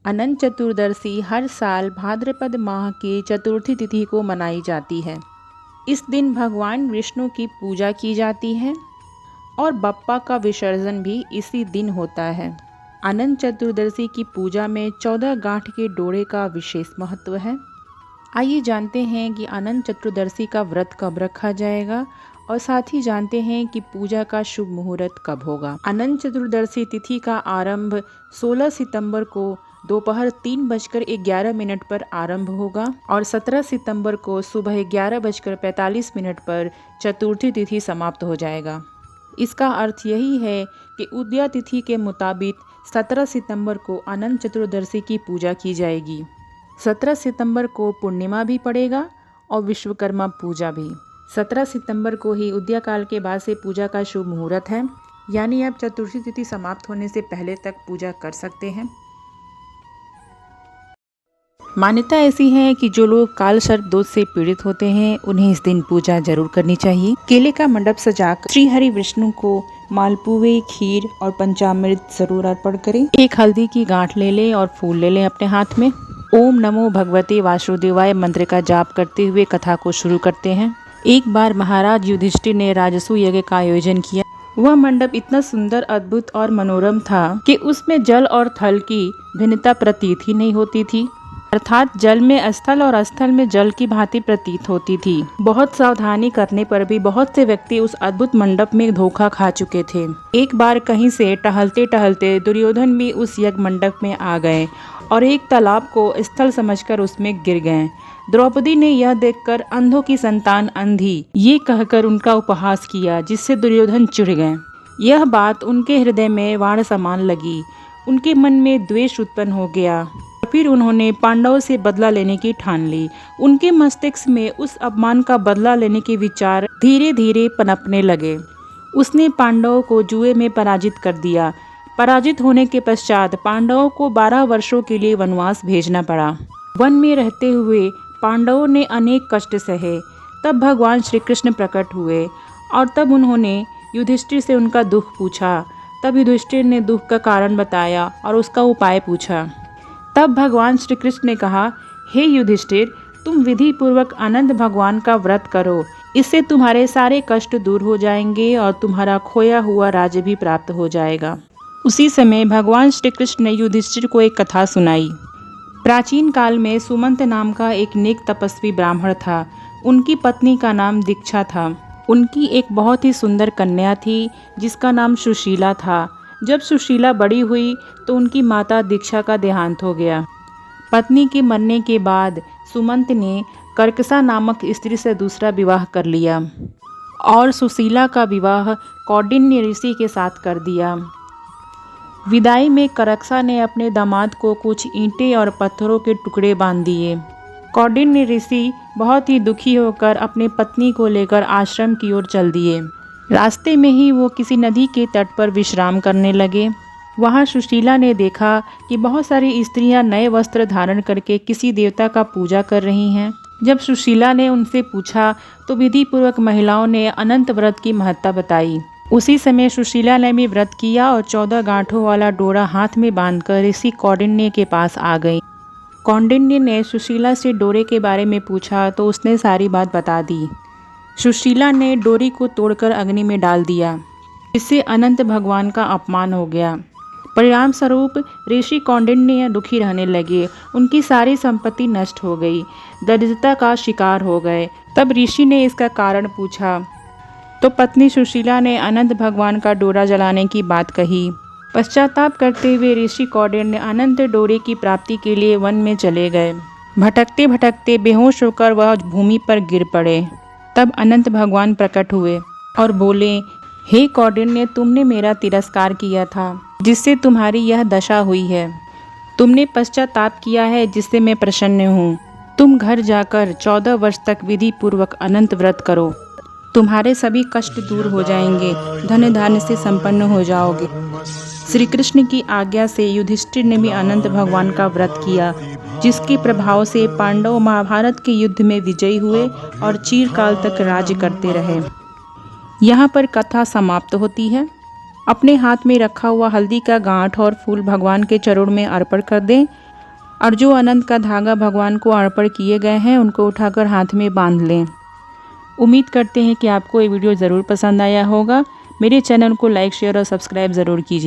अनंत चतुर्दशी हर साल भाद्रपद माह की चतुर्थी तिथि को मनाई जाती है। इस दिन भगवान विष्णु की पूजा की जाती है और बप्पा का विसर्जन भी इसी दिन होता है। अनंत चतुर्दशी की पूजा में 14 गांठ के डोरे का विशेष महत्व है। आइए जानते हैं कि अनंत चतुर्दशी का व्रत कब रखा जाएगा और साथ ही जानते हैं कि पूजा का शुभ मुहूर्त कब होगा। अनंत चतुर्दशी तिथि का आरंभ 16 सितंबर को दोपहर 3:11 पर आरंभ होगा और 17 सितंबर को सुबह 11:45 पर चतुर्थी तिथि समाप्त हो जाएगा। इसका अर्थ यही है कि उदया तिथि के मुताबिक 17 सितंबर को अनंत चतुर्दशी की पूजा की जाएगी। 17 सितंबर को पूर्णिमा भी पड़ेगा और विश्वकर्मा पूजा भी। 17 सितंबर को ही उदया काल के बाद से पूजा का शुभ मुहूर्त है, यानी आप चतुर्थी तिथि समाप्त होने से पहले तक पूजा कर सकते हैं। मान्यता ऐसी है कि जो लोग काल सर्प दोष से पीड़ित होते हैं उन्हें इस दिन पूजा जरूर करनी चाहिए। केले का मंडप सजाकर श्री हरि विष्णु को मालपुए, खीर और पंचामृत जरूर अर्पण करें। एक हल्दी की गांठ ले लें और फूल ले लें अपने हाथ में। ओम नमो भगवते वासुदेवाय मंत्र का जाप करते हुए कथा को शुरू करते हैं। एक बार महाराज युधिष्ठिर ने राजसूय यज्ञ का आयोजन किया। वह मंडप इतना सुंदर, अद्भुत और मनोरम था कि उसमें जल और थल की भिन्नता प्रतीत ही नहीं होती थी, अर्थात जल में स्थल और स्थल में जल की भांति प्रतीत होती थी। बहुत सावधानी करने पर भी बहुत से व्यक्ति उस अद्भुत मंडप में धोखा खा चुके थे। एक बार कहीं से टहलते टहलते दुर्योधन भी उस यज्ञ मंडप में आ गए और एक तालाब को स्थल समझकर उसमें गिर गए। द्रौपदी ने यह देखकर अंधों की संतान अंधी ये कहकर उनका उपहास किया, जिससे दुर्योधन चिढ़ गए। यह बात उनके हृदय में वाण समान लगी। उनके मन में द्वेष उत्पन्न हो गया। फिर उन्होंने पांडवों से बदला लेने की ठान ली। उनके मस्तिष्क में उस अपमान का बदला लेने के विचार धीरे धीरे पनपने लगे। उसने पांडवों को जुए में पराजित कर दिया। पराजित होने के पश्चात पांडवों को 12 वर्षों के लिए वनवास भेजना पड़ा। वन में रहते हुए पांडवों ने अनेक कष्ट सहे। तब भगवान श्री कृष्ण प्रकट हुए और तब उन्होंने युधिष्ठिर से उनका दुख पूछा। तब युधिष्ठिर ने दुख का कारण बताया और उसका उपाय पूछा। तब भगवान श्री कृष्ण ने कहा, हे युधिष्ठिर, तुम विधि पूर्वक अनंत भगवान का व्रत करो। इससे तुम्हारे सारे कष्ट दूर हो जाएंगे और तुम्हारा खोया हुआ राज्य भी प्राप्त हो जाएगा। उसी समय भगवान श्री कृष्ण ने युधिष्ठिर को एक कथा सुनाई। प्राचीन काल में सुमंत नाम का एक नेक तपस्वी ब्राह्मण था। उनकी पत्नी का नाम दीक्षा था। उनकी एक बहुत ही सुंदर कन्या थी जिसका नाम सुशीला था। जब सुशीला बड़ी हुई तो उनकी माता दीक्षा का देहांत हो गया। पत्नी के मरने के बाद सुमंत ने कर्कसा नामक स्त्री से दूसरा विवाह कर लिया और सुशीला का विवाह कौंडिन्य ऋषि के साथ कर दिया। विदाई में कर्कसा ने अपने दामाद को कुछ ईंटें और पत्थरों के टुकड़े बांध दिए। कौंडिन्य ऋषि बहुत ही दुखी होकर अपनी पत्नी को लेकर आश्रम की ओर चल दिए। रास्ते में ही वो किसी नदी के तट पर विश्राम करने लगे। वहाँ सुशीला ने देखा कि बहुत सारी स्त्रियां नए वस्त्र धारण करके किसी देवता का पूजा कर रही हैं। जब सुशीला ने उनसे पूछा तो विधि पूर्वक महिलाओं ने अनंत व्रत की महत्ता बताई। उसी समय सुशीला ने भी व्रत किया और 14 गांठों वाला डोरा हाथ में बांधकर ऋषि कौंडिन्य के पास आ गई। कौंडिन्य ने सुशीला से डोरे के बारे में पूछा तो उसने सारी बात बता दी। सुशीला ने डोरी को तोड़कर अग्नि में डाल दिया, इससे अनंत भगवान का अपमान हो गया। परिणाम स्वरूप ऋषि कौंडिन्य दुखी रहने लगे। उनकी सारी संपत्ति नष्ट हो गई, दरिद्रता का शिकार हो गए। तब ऋषि ने इसका कारण पूछा तो पत्नी सुशीला ने अनंत भगवान का डोरा जलाने की बात कही। पश्चाताप करते हुए ऋषि कौंडिन्य अनंत डोरे की प्राप्ति के लिए वन में चले गए। भटकते भटकते बेहोश होकर वह भूमि पर गिर पड़े। तब अनंत भगवान प्रकट हुए और बोले, हे कौंडिन्य, तुमने मेरा तिरस्कार किया था जिससे तुम्हारी यह दशा हुई है। तुमने पश्चाताप किया है जिससे मैं प्रसन्न हूँ। तुम घर जाकर 14 वर्ष तक विधि पूर्वक अनंत व्रत करो। तुम्हारे सभी कष्ट दूर हो जाएंगे, धन धान्य से संपन्न हो जाओगे। श्री कृष्ण की आज्ञा से युधिष्ठिर ने भी अनंत भगवान का व्रत किया, जिसके प्रभाव से पांडव महाभारत के युद्ध में विजयी हुए और चिरकाल तक राज्य करते रहे। यहाँ पर कथा समाप्त होती है। अपने हाथ में रखा हुआ हल्दी का गांठ और फूल भगवान के चरणों में अर्पण कर दें और जो आनंद का धागा भगवान को अर्पण किए गए हैं उनको उठाकर हाथ में बांध लें। उम्मीद करते हैं कि आपको ये वीडियो ज़रूर पसंद आया होगा। मेरे चैनल को लाइक, शेयर और सब्सक्राइब ज़रूर कीजिए।